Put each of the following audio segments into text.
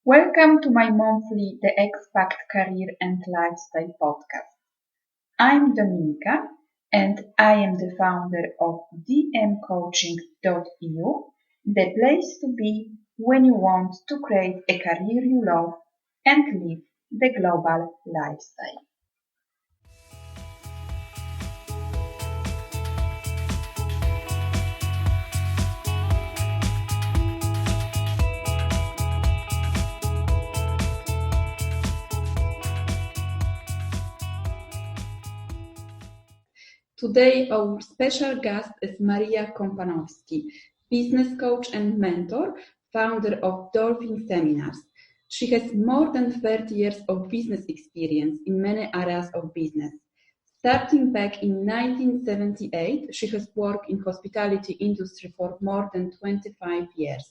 Welcome to my monthly The Expat Career and Lifestyle podcast. I'm Dominika and I am the founder of dmcoaching.eu, the place to be when you want to create a career you love and live the global lifestyle. Today, our special guest is Maria Kompanowski, business coach and mentor, founder of Dolphin Seminars. She has more than 30 years of business experience in many areas of business. Starting back in 1978, she has worked in hospitality industry for more than 25 years.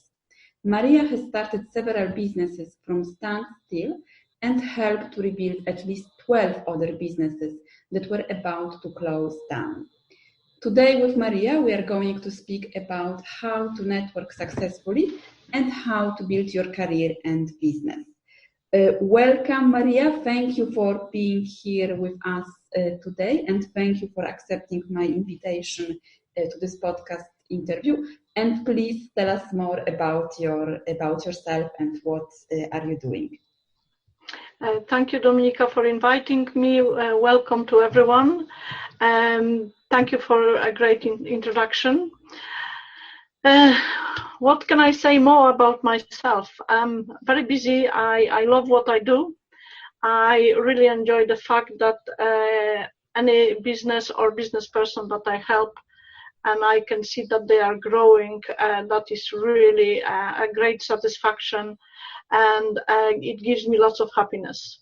Maria has started several businesses from standstill and helped to rebuild at least 12 other businesses that were about to close down. Today with Maria, we are going to speak about how to network successfully and how to build your career and business. Welcome, Maria. Thank you for being here with us today, and thank you for accepting my invitation to this podcast interview. And please tell us more about yourself and what are you doing. Thank you, Dominika, for inviting me. Welcome to everyone. Thank you for a great introduction. What can I say more about myself? I'm very busy. I love what I do. I really enjoy the fact that any business or business person that I help, and I can see that they are growing, that is really a great satisfaction, and it gives me lots of happiness.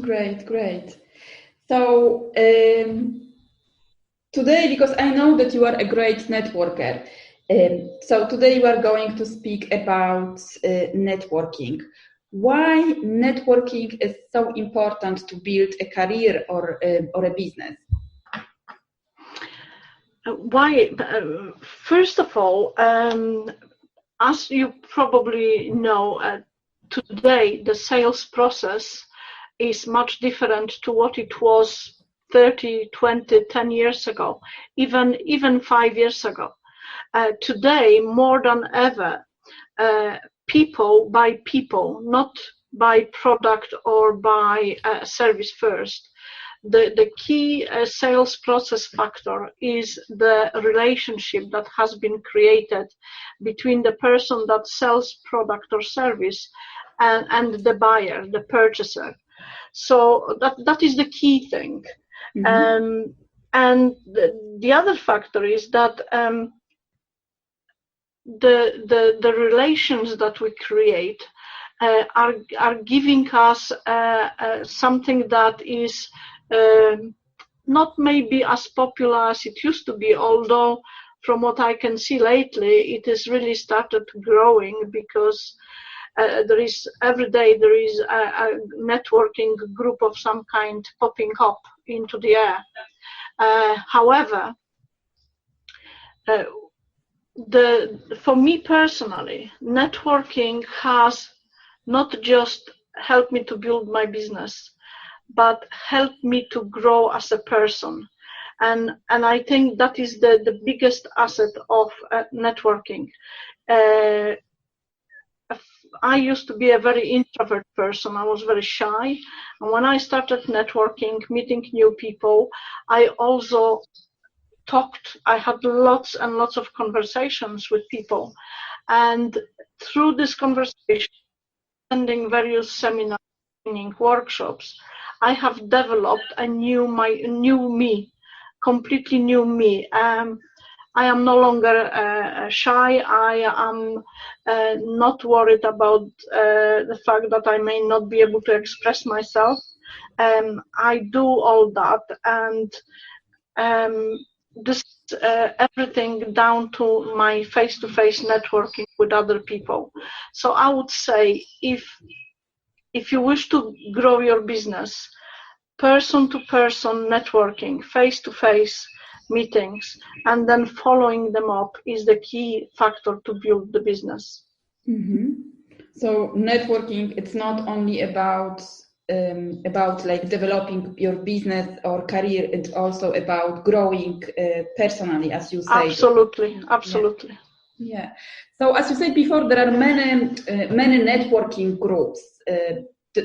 Great. So today, because I know that you are a great networker, so today we are going to speak about networking. Why networking is so important to build a career or a business? Why? First of all, as you probably know, today the sales process is much different to what it was 30, 20, 10 years ago, even 5 years ago. Today, more than ever, people buy people, not by product or by service first. The key sales process factor is the relationship that has been created between the person that sells product or service and the buyer, the purchaser. So that is the key thing. Mm-hmm. And the other factor is that the relations that we create are giving us something that is not maybe as popular as it used to be, although from what I can see lately, it has really started growing because every day there is a networking group of some kind popping up into the air. However, for me personally, networking has not just helped me to build my business, but helped me to grow as a person. And I think that is the biggest asset of networking. I used to be a very introvert person. I was very shy. And when I started networking, meeting new people, I also I had lots and lots of conversations with people. And through this conversation, attending various seminars, training, workshops, I have developed a new me, completely new me. I am no longer shy. I am not worried about the fact that I may not be able to express myself. I do all that, and this everything down to my face-to-face networking with other people. So I would say if you wish to grow your business, person-to-person networking, face-to-face meetings, and then following them up is the key factor to build the business. So networking, it's not only about like developing your business or career, it's also about growing personally, as you say. Absolutely. Yeah. So as you said before, there are many networking groups.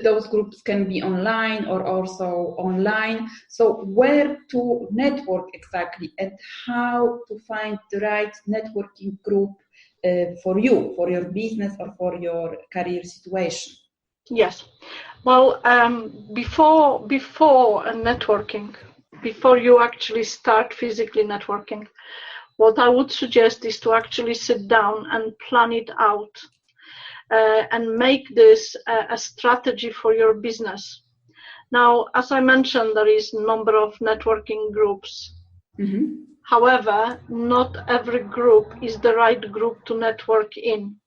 Those groups can be online or also online. So where to network exactly, and how to find the right networking group for you, for your business or for your career situation? Yes. Well, before networking, before you actually start physically networking, what I would suggest is to actually sit down and plan it out and make this a strategy for your business. Now, as I mentioned, there is a number of networking groups. However, not every group is the right group to network in.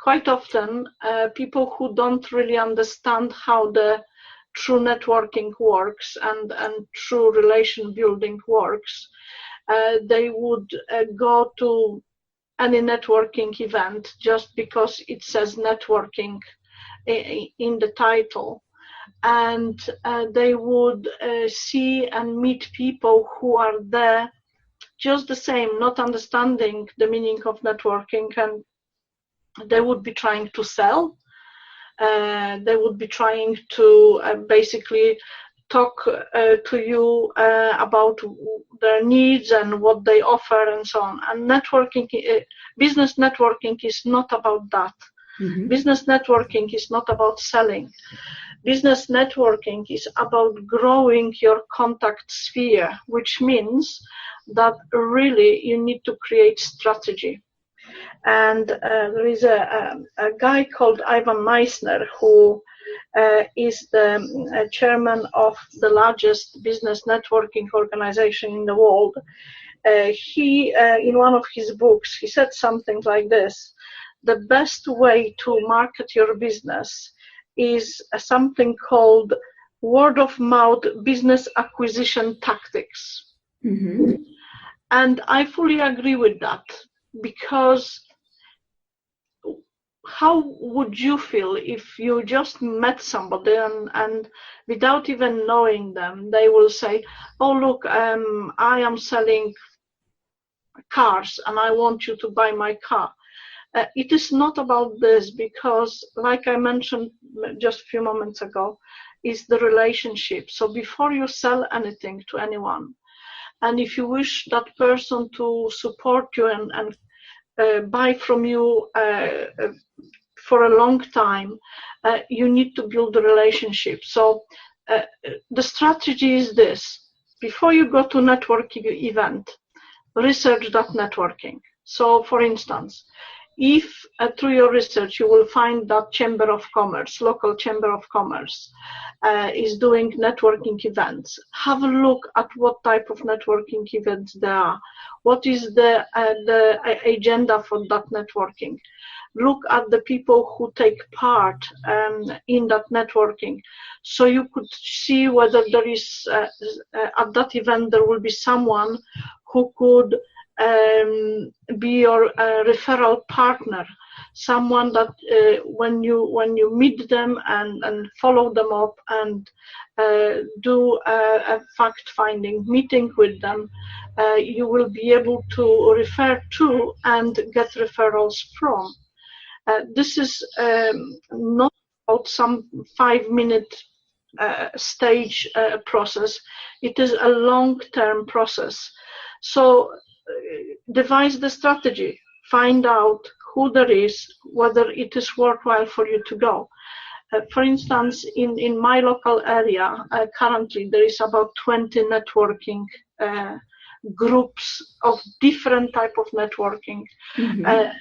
Quite often, people who don't really understand how the true networking works and true relation building works, they would go to any networking event just because it says networking in the title, and they would see and meet people who are there just the same, not understanding the meaning of networking, and they would be trying to sell. They would be trying to basically talk to you about their needs and what they offer and so on. And networking, business networking is not about that. Business networking is not about selling. Business networking is about growing your contact sphere, which means that really you need to create strategy. And there is a guy called Ivan Meissner who is the chairman of the largest business networking organization in the world. He, in one of his books, he said something like this: the best way to market your business is something called word of mouth business acquisition tactics. And I fully agree with that, because how would you feel if you just met somebody and without even knowing them, they will say, oh, look, I am selling cars and I want you to buy my car. It is not about this, because like I mentioned just a few moments ago, is the relationship. So before you sell anything to anyone, and if you wish that person to support you and buy from you for a long time, you need to build a relationship. So the strategy is this: before you go to networking event, research that networking. So for instance, if through your research you will find that Chamber of Commerce, local Chamber of Commerce, is doing networking events, have a look at what type of networking events there are. What is the agenda for that networking? Look at the people who take part in that networking, so you could see whether there is at that event there will be someone who could be your referral partner, someone that when you meet them and follow them up and do a fact-finding meeting with them, you will be able to refer to and get referrals from. This is not about some 5-minute stage process. It is a long-term process. So devise the strategy, find out who there is, whether it is worthwhile for you to go. For instance, in my local area, currently there is about 20 networking groups of different type of networking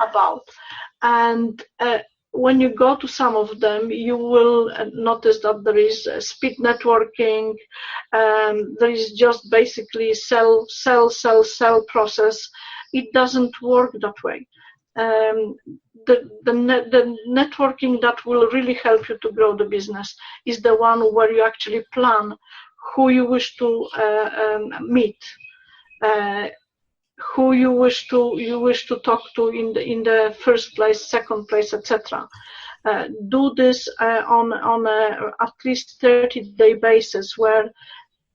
about. And when you go to some of them, you will notice that there is speed networking. There is just basically sell process. It doesn't work that way. The networking that will really help you to grow the business is the one where you actually plan who you wish to meet. who you wish to talk to in the first place, second place, etc. Do this on a at least 30-day basis, where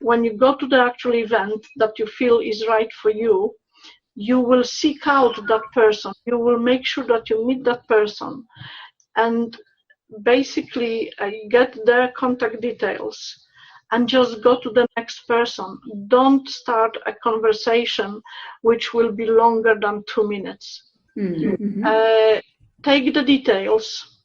when you go to the actual event that you feel is right for you, you will seek out that person. You will make sure that you meet that person and basically get their contact details and just go to the next person. Don't start a conversation which will be longer than 2 minutes. Mm-hmm. Take the details,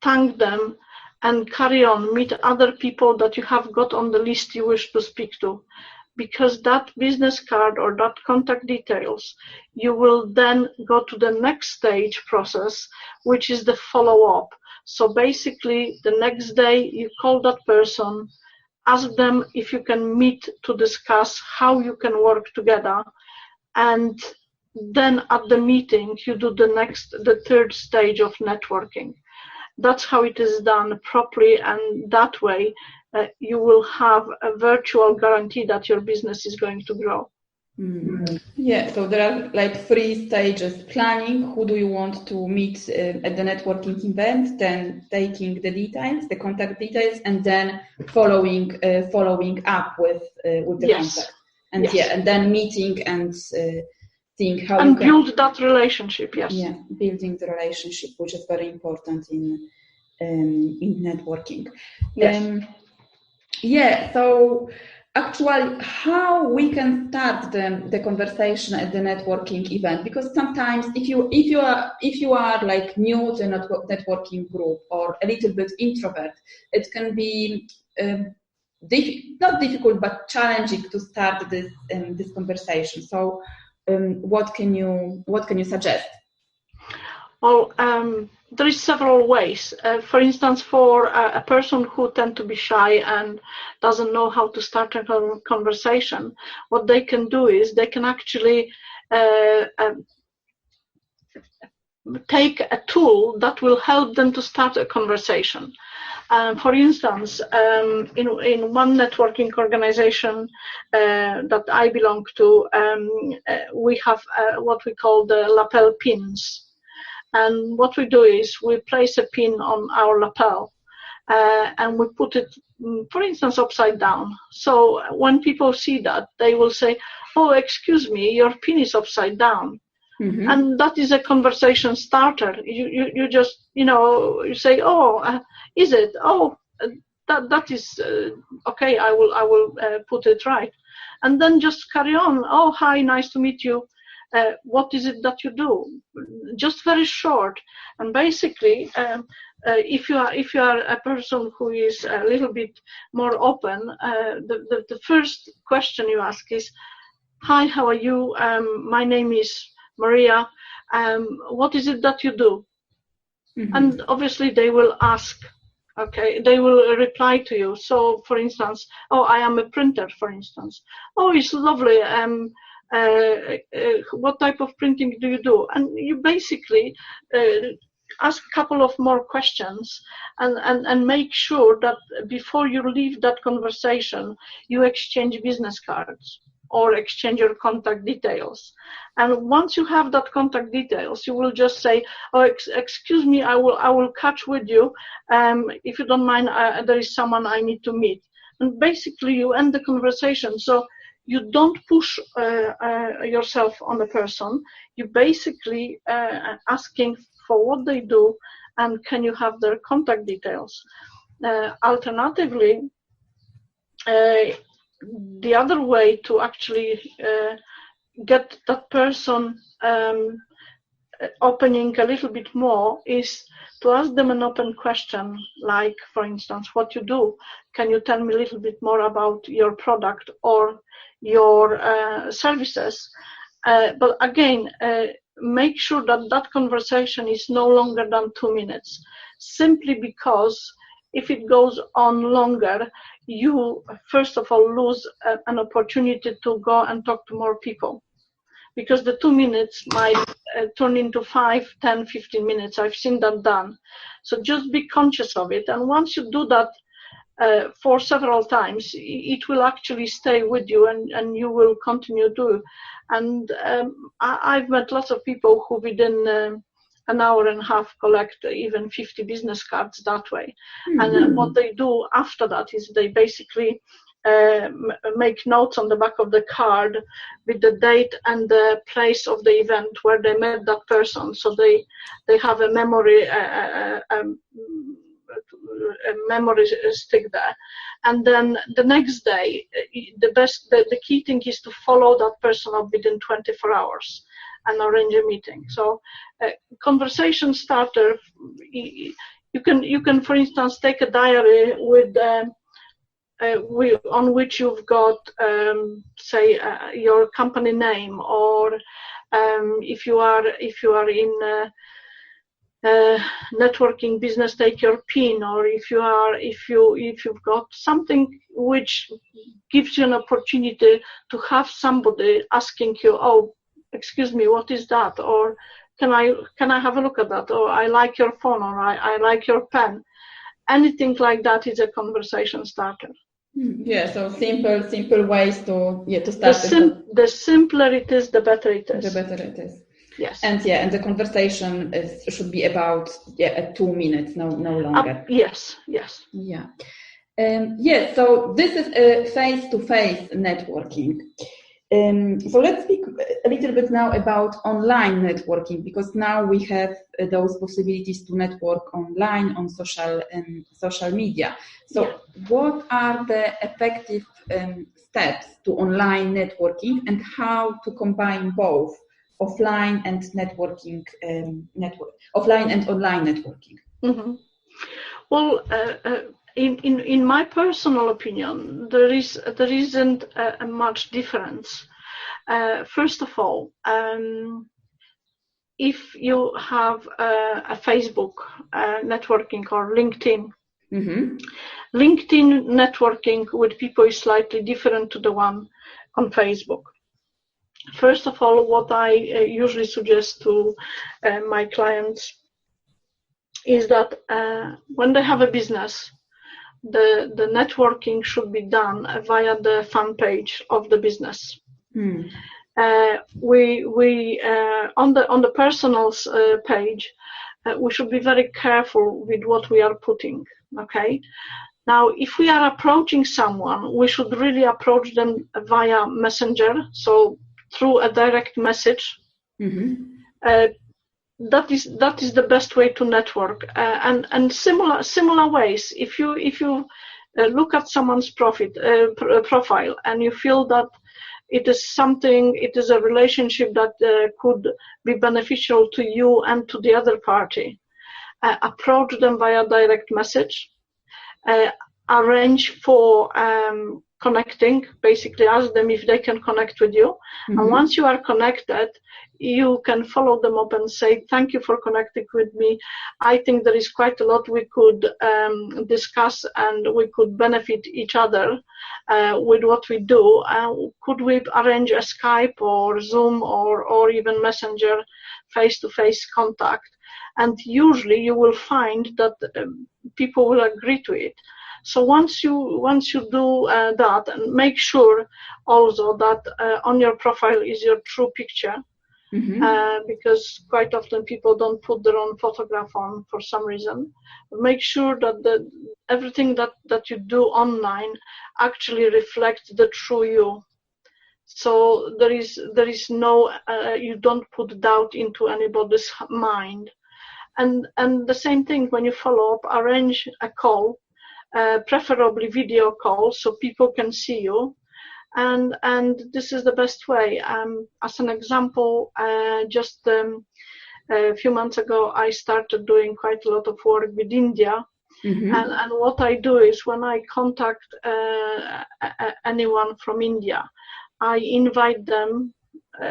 thank them, and carry on. Meet other people that you have got on the list you wish to speak to. Because that business card or that contact details, you will then go to the next stage process, which is the follow-up. So basically, the next day you call that person, ask them if you can meet to discuss how you can work together, and then at the meeting you do the third stage of networking. That's how it is done properly, and that way you will have a virtual guarantee that your business is going to grow. Mm. Yeah, so there are like 3 stages: planning, who do you want to meet at the networking event, then taking the details, the contact details, and then following up with the contact. And yes. And then meeting and seeing how and you can build that relationship. Yes. Yeah, building the relationship, which is very important in networking. Yes. So actually, how we can start the conversation at the networking event? Because sometimes if you are like new to a networking group or a little bit introvert, it can be not difficult but challenging to start this conversation. So what can you suggest? Well, there is several ways. For instance, for a person who tend to be shy and doesn't know how to start a conversation, what they can do is they can actually take a tool that will help them to start a conversation. For instance, in one networking organization that I belong to, we have what we call the lapel pins. And what we do is we place a pin on our lapel and we put it, for instance, upside down. So when people see that, they will say, "Oh, excuse me, your pin is upside down." Mm-hmm. And that is a conversation starter. You just, you say, "Oh, is it? Oh, that is okay. I will put it right." And then just carry on. "Oh, hi, nice to meet you. What is it that you do?" Just very short. And basically, if you are a person who is a little bit more open, the first question you ask is, "Hi, how are you? My name is Maria. What is it that you do?" Mm-hmm. And obviously they will ask. Okay, they will reply to you. So, for instance, "Oh, I am a printer," for instance. "Oh, it's lovely. What type of printing do you do?" And you basically ask a couple of more questions and make sure that before you leave that conversation, you exchange business cards or exchange your contact details. And once you have that contact details, you will just say, "Oh, excuse me, I will catch with you. If you don't mind, there is someone I need to meet." And basically you end the conversation. So you don't push yourself on the person. You basically asking for what they do and can you have their contact details. Alternatively, the other way to actually get that person opening a little bit more is to ask them an open question, like, for instance, "What you do? Can you tell me a little bit more about your product or your services?" But again, make sure that that conversation is no longer than 2 minutes, simply because if it goes on longer, you first of all lose an opportunity to go and talk to more people, because the 2 minutes might turn into 5, 10, 15 minutes. I've seen that done. So just be conscious of it. And once you do that for several times, it will actually stay with you, and you will continue to. And I've met lots of people who within an hour and a half collect even 50 business cards that way. And what they do after that is they basically make notes on the back of the card with the date and the place of the event where they met that person. So they have a memory memory stick there. And then the next day, the key thing is to follow that person up within 24 hours and arrange a meeting. So conversation starter, you can for instance take a diary with on which you've got say your company name, or if you are in networking business, take your PIN, or if you've got something which gives you an opportunity to have somebody asking you, oh, excuse me, what is that? Or can I have a look at that? Or I like your phone, or I like your pen. Anything like that is a conversation starter. Yeah, so simple ways to start. The simpler it is, the better it is. The better it is. Yes. And the conversation should be about 2 minutes, no longer. Yes. Yeah. So this is face-to-face networking. So let's speak a little bit now about online networking, because now we have those possibilities to network online on social media. So what are the effective steps to online networking, and how to combine both offline and networking, offline and online networking? Mm-hmm. Well, in my personal opinion, there isn't a much difference. First of all, if you have a Facebook networking or LinkedIn, LinkedIn networking with people is slightly different to the one on Facebook. First of all, what I usually suggest to my clients is that when they have a business, the networking should be done via the fan page of the business. We on the personals page, we should be very careful with what we are putting. Okay. Now, if we are approaching someone, we should really approach them via Messenger, so through a direct message. That is the best way to network, and similar ways. If you look at someone's profile and you feel that it is a relationship that could be beneficial to you and to the other party, approach them via direct message, arrange for connecting, basically ask them if they can connect with you. And once you are connected, you can follow them up and say, thank you for connecting with me. I think there is quite a lot we could discuss, and we could benefit each other with what we do. Could we arrange a Skype or Zoom or even Messenger face-to-face contact? And usually you will find that people will agree to it. So once you do that, and make sure also that on your profile is your true picture, because quite often people don't put their own photograph on for some reason. Make sure that everything that you do online actually reflects the true you. So there is no you don't put doubt into anybody's mind. And the same thing when you follow up, arrange a call. Preferably video call, so people can see you, and this is the best way. As an example, just a few months ago, I started doing quite a lot of work with India, and what I do is when I contact anyone from India, I invite them,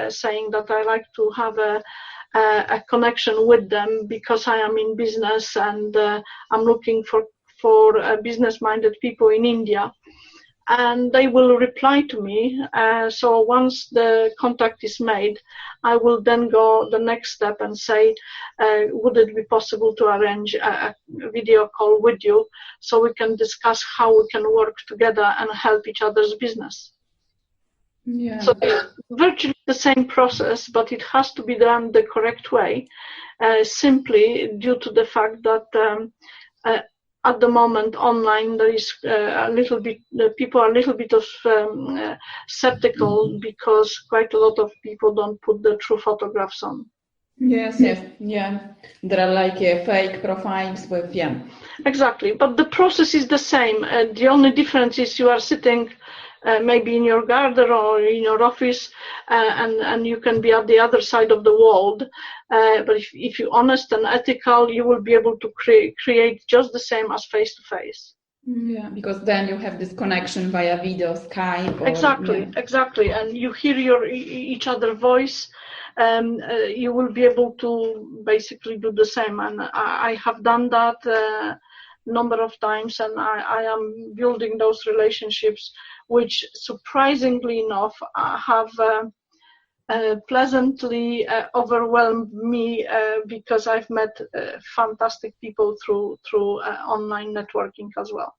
saying that I like to have a connection with them because I am in business and I'm looking for business-minded people in India and they will reply to me. So once the contact is made, I will then go the next step and say, would it be possible to arrange a video call with you so we can discuss how we can work together and help each other's business. Yeah. So it's virtually the same process, but it has to be done the correct way, simply due to the fact that at the moment online there is a little bit, people are a little bit of skeptical because quite a lot of people don't put the true photographs on. Yes, yeah. There are like fake profiles with, Exactly, but the process is the same. The only difference is you are sitting maybe in your garden or in your office, and you can be at the other side of the world. But if you're honest and ethical, you will be able to create just the same as face to face. Yeah, because then you have this connection via video, Skype. Or, Exactly, and you hear each other voice. You will be able to basically do the same, and I have done that number of times, and I am building those relationships, which surprisingly enough have pleasantly overwhelmed me because I've met fantastic people through online networking as well.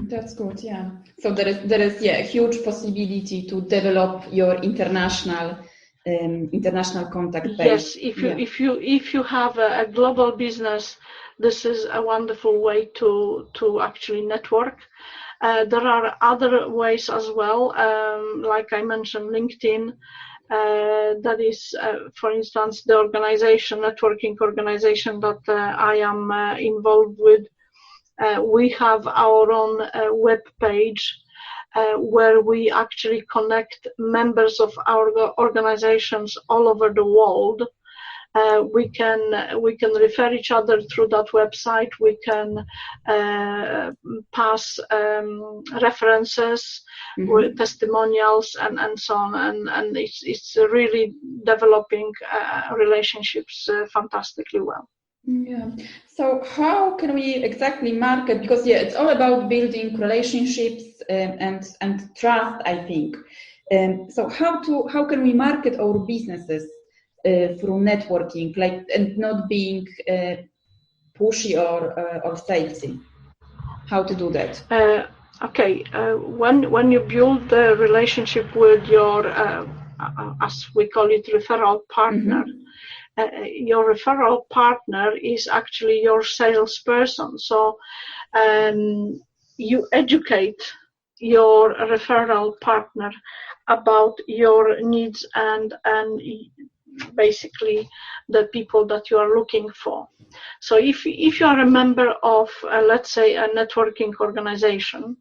That's good, yeah. So there is a huge possibility to develop your international contact base. Yes, if you have a global business, this is a wonderful way to actually network. There are other ways as well, like I mentioned, LinkedIn. That is, for instance, the networking organization that I am involved with. We have our own web page where we actually connect members of our organizations all over the world. We can refer each other through that website. We can pass references, with testimonials, and so on. And it's really developing relationships fantastically well. Yeah. So how can we exactly market? Because it's all about building relationships and trust, I think. So how can we market our businesses through networking, and not being pushy or salesy? How to do that? Okay. When you build the relationship with your, as we call it, referral partner. Your referral partner is actually your salesperson. So you educate your referral partner about your needs and basically the people that you are looking for. So if you are a member of, let's say, a networking organization,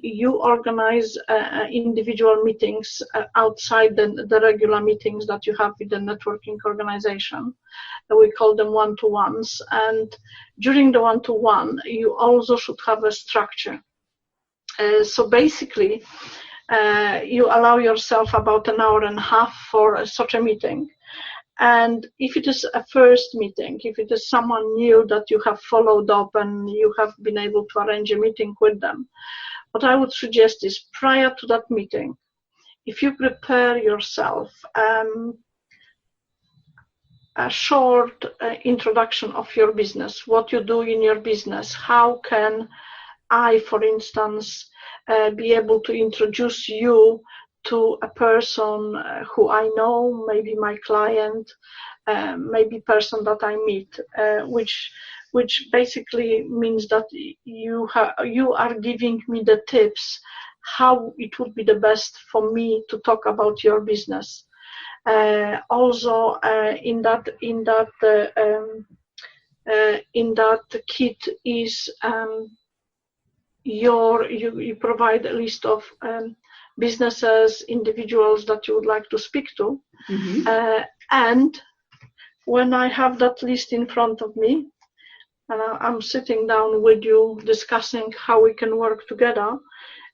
you organize individual meetings outside the regular meetings that you have with the networking organization. We call them one-to-ones. And during the one-to-one, you also should have a structure. So basically, you allow yourself about an hour and a half for such a meeting. And if it is a first meeting, if it is someone new that you have followed up and you have been able to arrange a meeting with them, what I would suggest is prior to that meeting, if you prepare yourself a short introduction of your business, what you do in your business, how can I, for instance, be able to introduce you to a person who I know, maybe my client, maybe person that I meet, which basically means that you are giving me the tips how it would be the best for me to talk about your business. Also, in that kit is you provide a list of businesses, individuals that you would like to speak to, and when I have that list in front of me, and I'm sitting down with you discussing how we can work together,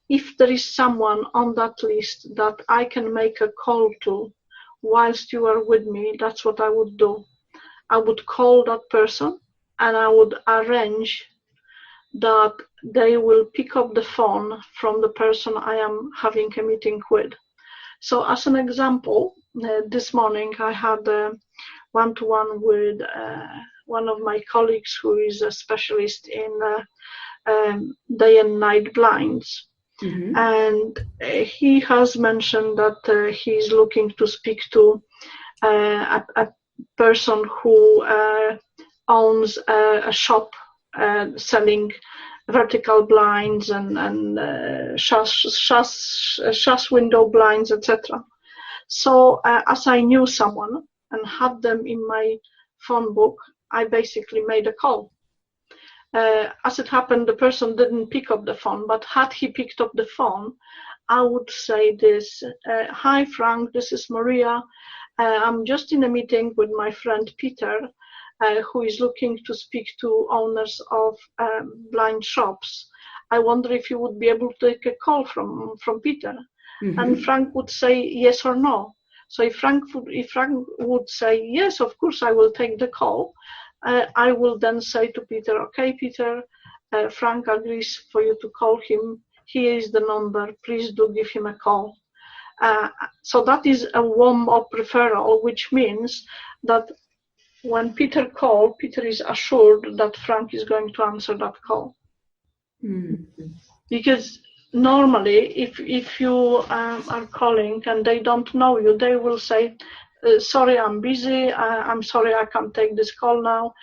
if there is someone on that list that I can make a call to whilst you are with me, that's what I would do. I would call that person and I would arrange that they will pick up the phone from the person I am having a meeting with. So as an example, this morning I had a one-to-one with one of my colleagues who is a specialist in day and night blinds. Mm-hmm. And he has mentioned that he's looking to speak to a person who owns a shop selling vertical blinds and shush window blinds, etc. So as I knew someone and had them in my phone book, I basically made a call. As it happened, the person didn't pick up the phone, but had he picked up the phone, I would say this: hi Frank, this is Maria. I'm just in a meeting with my friend Peter, who is looking to speak to owners of blind shops. I wonder if you would be able to take a call from Peter. Mm-hmm. And Frank would say yes or no. So if Frank would say yes, of course I will take the call. I will then say to Peter, okay, Peter, Frank agrees for you to call him. Here is the number. Please do give him a call. So that is a warm-up referral, which means that when Peter calls, Peter is assured that Frank is going to answer that call. Mm-hmm. Because normally, if you are calling and they don't know you, they will say, sorry, I'm busy. I'm sorry, I can't take this call now.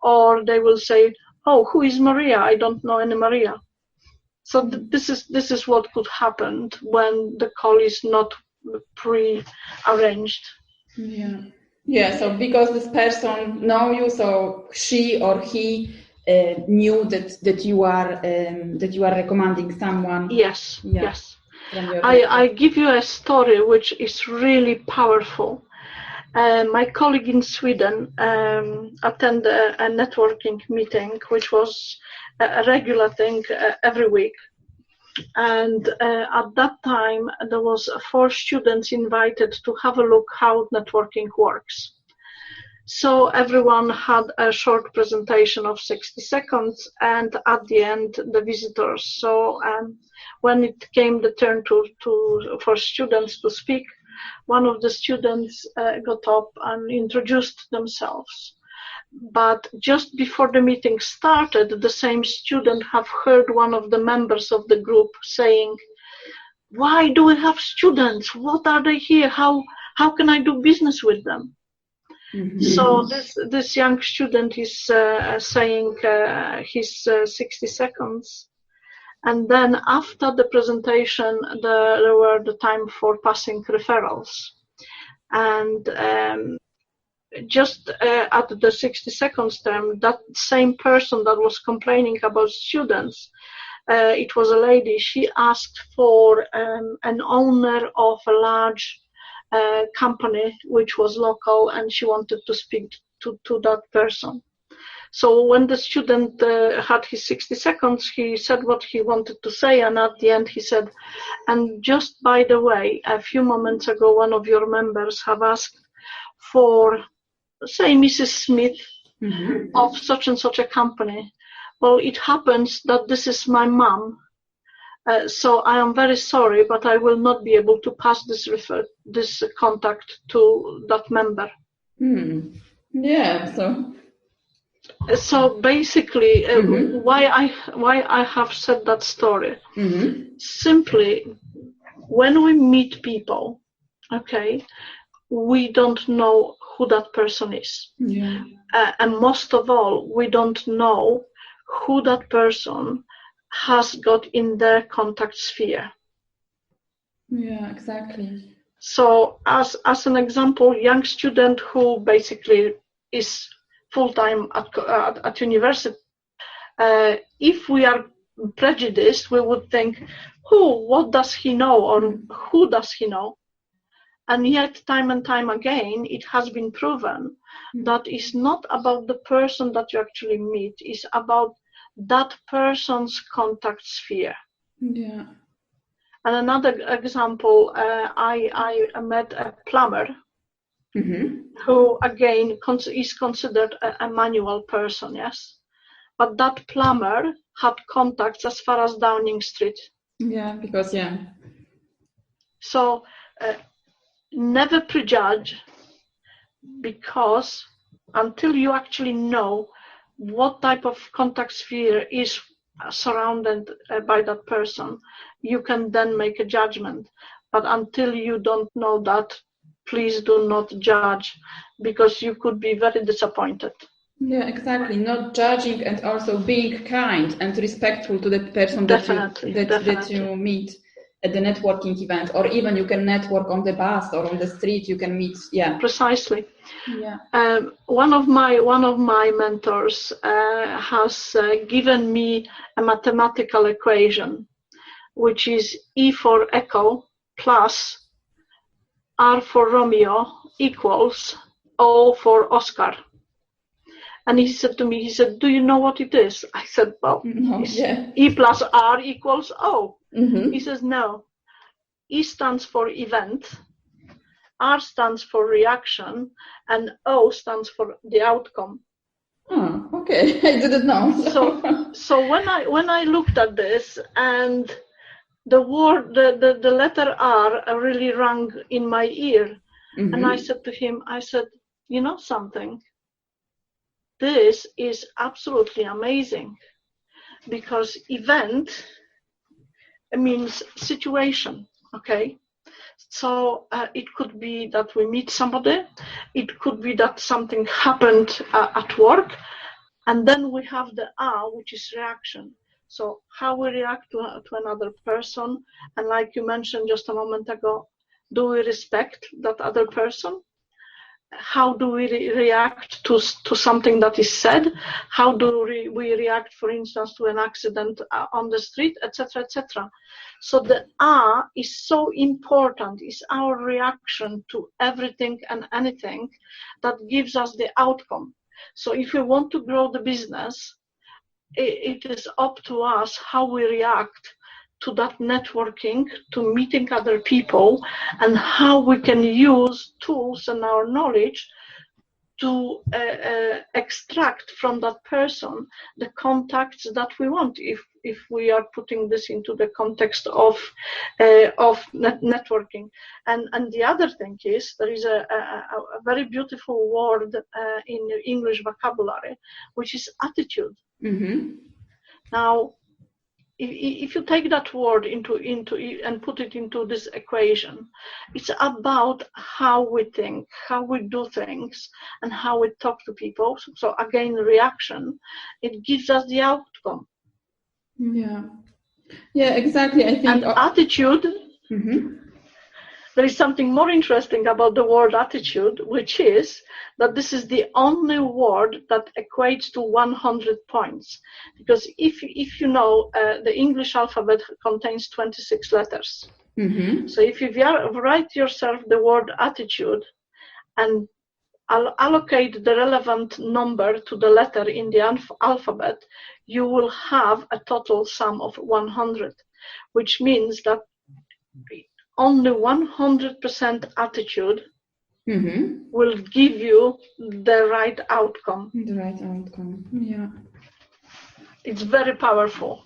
Or they will say, oh, who is Maria? I don't know any Maria. So this is what could happen when the call is not pre-arranged. Yeah. Yeah. So because this person know you, so she or he knew that you are recommending someone. Yes. Yeah. Yes. I give you a story which is really powerful. My colleague in Sweden attended a networking meeting, which was a regular thing every week. And at that time, there was 4 students invited to have a look how networking works. So everyone had a short presentation of 60 seconds, and at the end, the visitors. So when it came the turn for students to speak, one of the students got up and introduced themselves. But just before the meeting started, the same student have heard one of the members of the group saying, "Why do we have students? What are they here? How can I do business with them?" Mm-hmm. So this young student is saying his 60 seconds. And then after the presentation, there were the time for passing referrals. And just at the 60 seconds term, that same person that was complaining about students, it was a lady, she asked for an owner of a large company which was local, and she wanted to speak to that person. So when the student had his 60 seconds, he said what he wanted to say, and at the end he said, "And just by the way, a few moments ago, one of your members have asked for, say, Mrs. Smith mm-hmm. of such and such a company. Well, it happens that this is my mom, so I am very sorry, but I will not be able to pass this contact to that member." Yeah, So basically, mm-hmm. why I have said that story, mm-hmm. simply when we meet people, okay, we don't know who that person is. Yeah. And most of all, we don't know who that person has got in their contact sphere. Yeah, exactly. So as an example, young student who basically is full-time at university, if we are prejudiced, we would think, what does he know, or who does he know? And yet, time and time again, it has been proven that it's not about the person that you actually meet, it's about that person's contact sphere. Yeah. And another example, I met a plumber mm-hmm. who, again, is considered a manual person, yes? but that plumber had contacts as far as Downing Street. Yeah, because So never prejudge, because until you actually know what type of contact sphere is surrounded by that person, you can then make a judgment. But until you don't know that, please do not judge, because you could be very disappointed. Yeah, exactly. Not judging, and also being kind and respectful to the person that you meet at the networking event, or even you can network on the bus or on the street. You can meet. Yeah, precisely. Yeah. One of my mentors has given me a mathematical equation, which is E for Echo plus R for Romeo equals O for Oscar. And he said to me, do you know what it is? I said, well, no, E plus R equals O. Mm-hmm. He says, no. E stands for event, R stands for reaction, and O stands for the outcome. Oh, okay. I didn't know. So when I looked at this, and the word, the letter R really rang in my ear, mm-hmm. And I said to him, you know something? This is absolutely amazing, because event means situation, okay? So it could be that we meet somebody, it could be that something happened at work, and then we have the R, which is reaction. So how we react to another person, and like you mentioned just a moment ago, do we respect that other person? How do we react to something that is said? How do we react, for instance, to an accident on the street, etc., etc.? So the R is so important. It's our reaction to everything and anything that gives us the outcome. So if we want to grow the business, it is up to us how we react to that networking, to meeting other people, and how we can use tools and our knowledge to extract from that person the contacts that we want, if we are putting this into the context of networking. And the other thing is, there is a very beautiful word in English vocabulary, which is attitude. Mm-hmm. Now, if you take that word into and put it into this equation, it's about how we think, how we do things, and how we talk to people. So again, reaction, it gives us the outcome. Yeah, exactly. I think. And attitude. Mm-hmm. There is something more interesting about the word attitude, which is that this is the only word that equates to 100 points. Because if you know, the English alphabet contains 26 letters. Mm-hmm. So if you write yourself the word attitude and allocate the relevant number to the letter in the alphabet, you will have a total sum of 100, which means that only 100% attitude mm-hmm. will give you the right outcome. The right outcome, yeah. It's very powerful.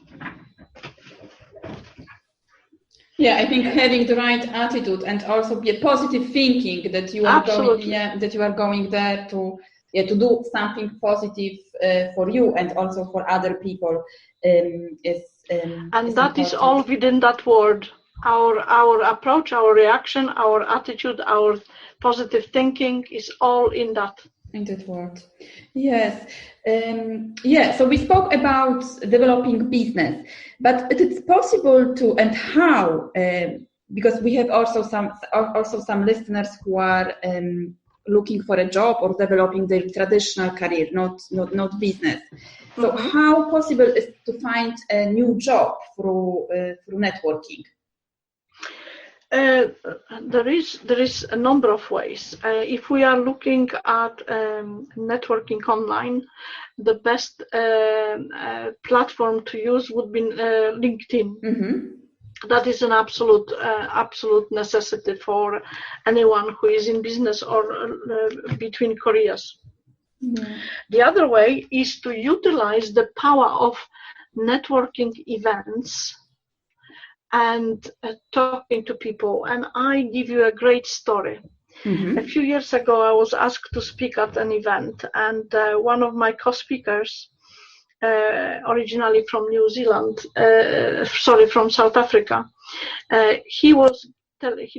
Yeah, I think having the right attitude and also be a positive thinking that you are going there to do something positive for you and also for other people is that is all within that word. Our approach, our reaction, our attitude, our positive thinking is all in that. In that word. Yes. So we spoke about developing business, but it's possible to, and how, because we have also some listeners who are looking for a job or developing their traditional career, not business. So mm-hmm. How possible is to find a new job through networking? There is a number of ways. If we are looking at networking online, the best platform to use would be LinkedIn. Mm-hmm. That is an absolute necessity for anyone who is in business or between careers. Yeah. The other way is to utilize the power of networking events and talking to people. And I give you a great story. Mm-hmm. A few years ago, I was asked to speak at an event, and one of my co-speakers, originally from New Zealand, from South Africa, he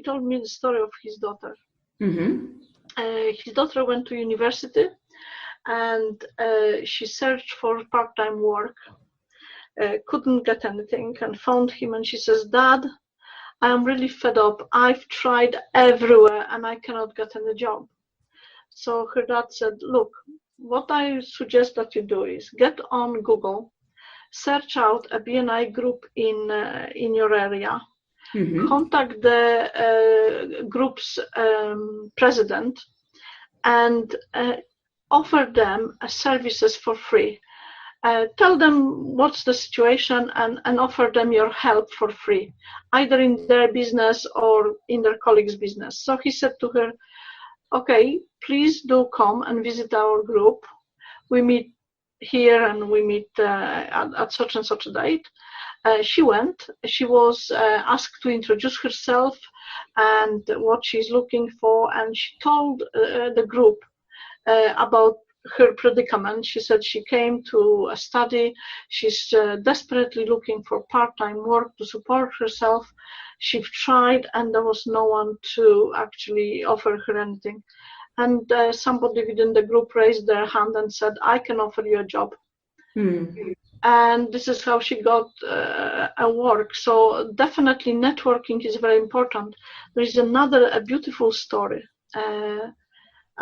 told me the story of his daughter. Mm-hmm. His daughter went to university, and she searched for part-time work, couldn't get anything, and found him, and she says, "Dad, I am really fed up. I've tried everywhere and I cannot get any job." So her dad said, "Look, what I suggest that you do is get on Google, search out a BNI group in your area, Mm-hmm. contact the group's president, and offer them services for free. Tell them what's the situation and offer them your help for free, either in their business or in their colleague's business." So he said to her, "Okay, please do come and visit our group. We meet here and we meet at such and such a date." She went. She was asked to introduce herself and what she's looking for, and she told the group about her predicament. She said she came to study. She's desperately looking for part-time work to support herself. She tried, and there was no one to actually offer her anything. And somebody within the group raised their hand and said, "I can offer you a job." And this is how she got a work. So definitely networking is very important. There is a beautiful story.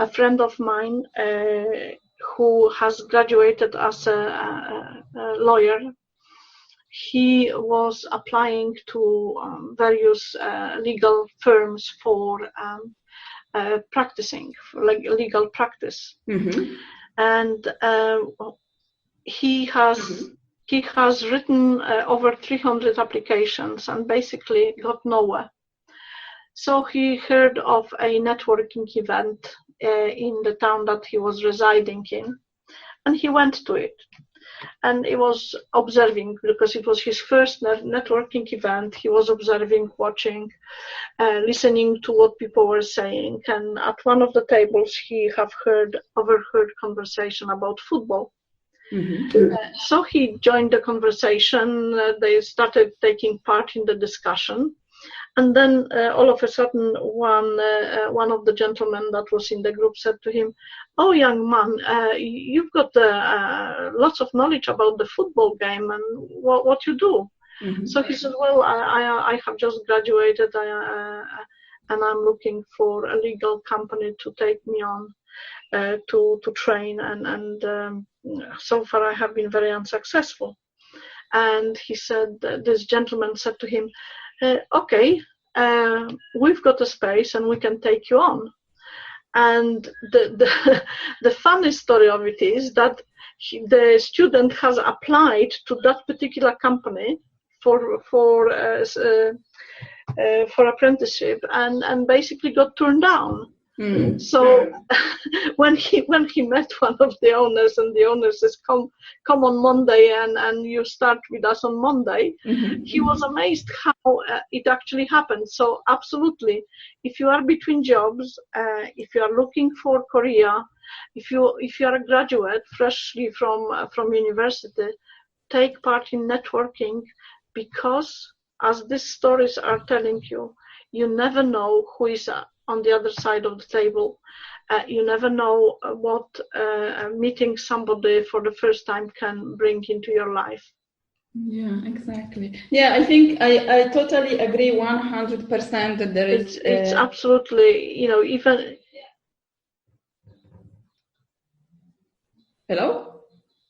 A friend of mine who has graduated as a lawyer, he was applying to various legal firms for practicing, for legal practice. Mm-hmm. And he has written over 300 applications and basically got nowhere. So he heard of a networking event in the town that he was residing in, and he went to it. And he was observing, because it was his first networking event. He was observing, watching, listening to what people were saying. And at one of the tables, he overheard conversation about football. Mm-hmm. So he joined the conversation. They started taking part in the discussion. And then all of a sudden, one of the gentlemen that was in the group said to him, "Oh, young man, you've got lots of knowledge about the football game and what you do." Mm-hmm. So he said, "Well, I have just graduated and I'm looking for a legal company to take me on to train. And so far I have been very unsuccessful." And he said, this gentleman said to him, "Okay, we've got a space and we can take you on." And the funny story of it is that the student has applied to that particular company for apprenticeship and basically got turned down. Mm. So when he met one of the owners, and the owner says, come on Monday and you start with us on Monday, mm-hmm. He was amazed how it actually happened. So absolutely, if you are between jobs, if you are looking for career, if you are a graduate freshly from university, take part in networking, because as these stories are telling you, you never know who is on the other side of the table. You never know what meeting somebody for the first time can bring into your life. Yeah, exactly. Yeah, I think I totally agree 100% that there is... It's absolutely, even... Hello?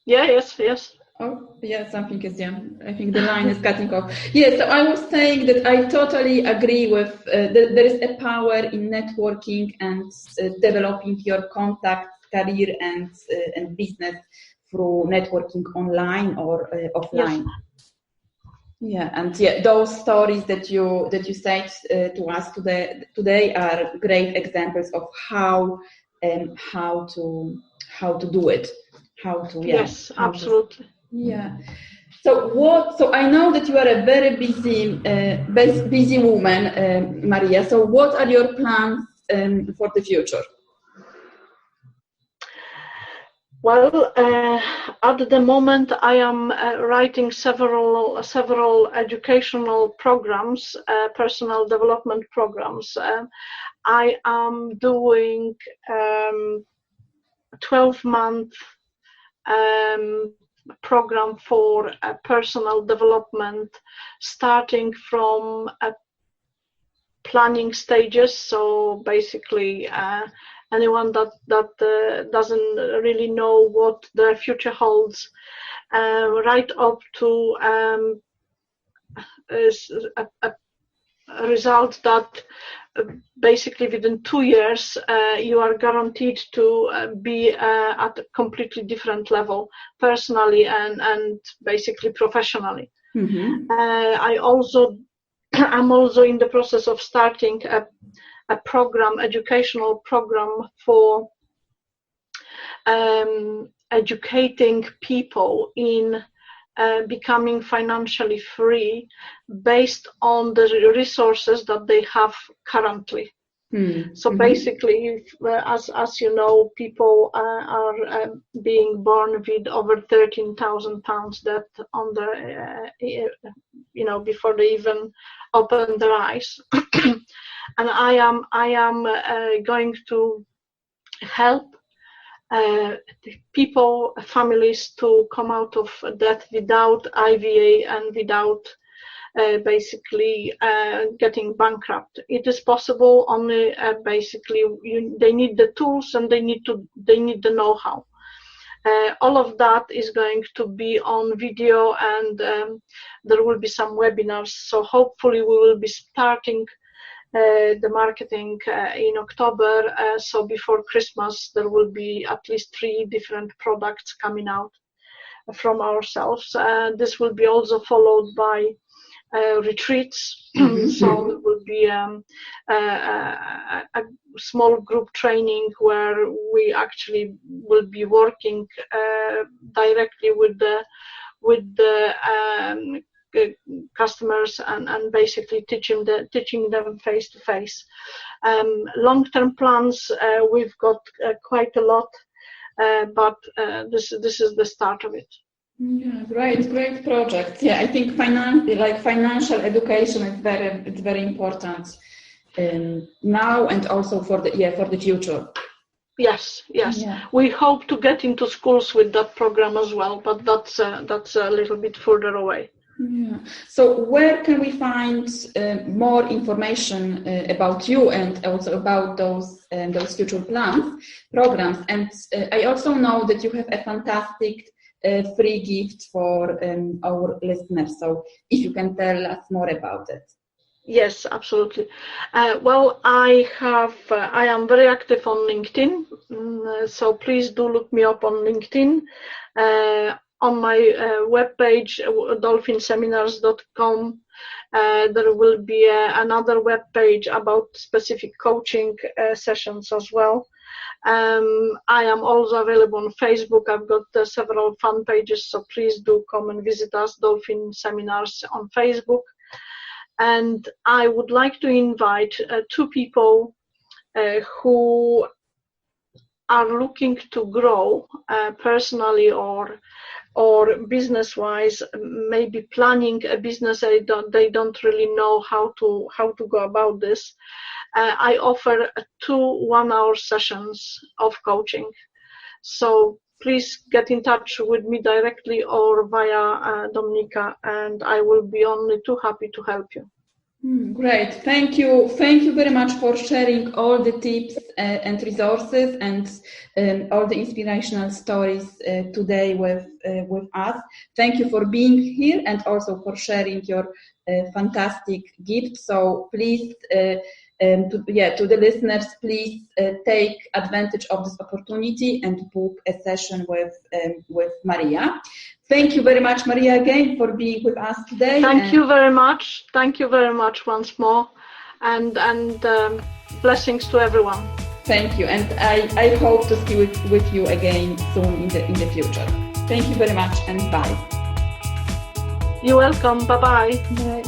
Yeah, yes. Oh, yeah, something is, I think the line is cutting off. Yeah, so I was saying that I totally agree with that there is a power in networking and developing your contacts, career and business through networking online or offline. Yes. Yeah, and those stories that you said to us today are great examples of how how to do it, Yes, absolutely. So I know that you are a very busy woman, Maria. So what are your plans for the future? Well, at the moment, I am writing several educational programs, personal development programs. I am doing 12-month program for personal development, starting from planning stages. So basically, anyone that doesn't really know what the future holds, right up to a result that basically within 2 years you are guaranteed to be at a completely different level, personally and basically professionally. Mm-hmm. I'm also in the process of starting a program, educational program for educating people in becoming financially free based on the resources that they have currently. So basically, as you know, people are being born with over £13,000 debt on their, before they even open their eyes. And I am going to help people, families, to come out of debt without IVA and without basically getting bankrupt. It is possible, only basically they need the tools and they need the know-how. All of that is going to be on video, and there will be some webinars. So hopefully we will be starting the marketing in October. So before Christmas there will be at least 3 different products coming out from ourselves. This will be also followed by retreats. So there will be a small group training where we actually will be working directly with the customers and basically teaching them face to face. Long-term plans, we've got quite a lot, but this is the start of it. Yeah, great project. Yeah, I think financial education is very important now and also for the future. Yes. Yeah. We hope to get into schools with that program as well, but that's a little bit further away. Yeah. So where can we find more information about you and also about those future programs? And I also know that you have a fantastic free gift for our listeners. So if you can tell us more about it. Yes, absolutely. Well, I am very active on LinkedIn, so please do look me up on LinkedIn. On my webpage, dolphinseminars.com, there will be another webpage about specific coaching sessions as well. I am also available on Facebook. I've got several fan pages, so please do come and visit us, Dolphin Seminars, on Facebook. And I would like to invite 2 people who are looking to grow personally or business-wise, maybe planning a business. They don't really know how to go about this. I offer 2 one-hour sessions of coaching. So please get in touch with me directly or via Dominika, and I will be only too happy to help you. Great. Thank you very much for sharing all the tips and resources and all the inspirational stories today with us. Thank you for being here and also for sharing your fantastic gift. So please, to the listeners, please take advantage of this opportunity and book a session with Maria. Thank you very much, Maria, again for being with us today. Thank you very much. Thank you very much once more, and blessings to everyone. Thank you, and I hope to see with you again soon in the future. Thank you very much, and bye. You're welcome. Bye-bye. Bye.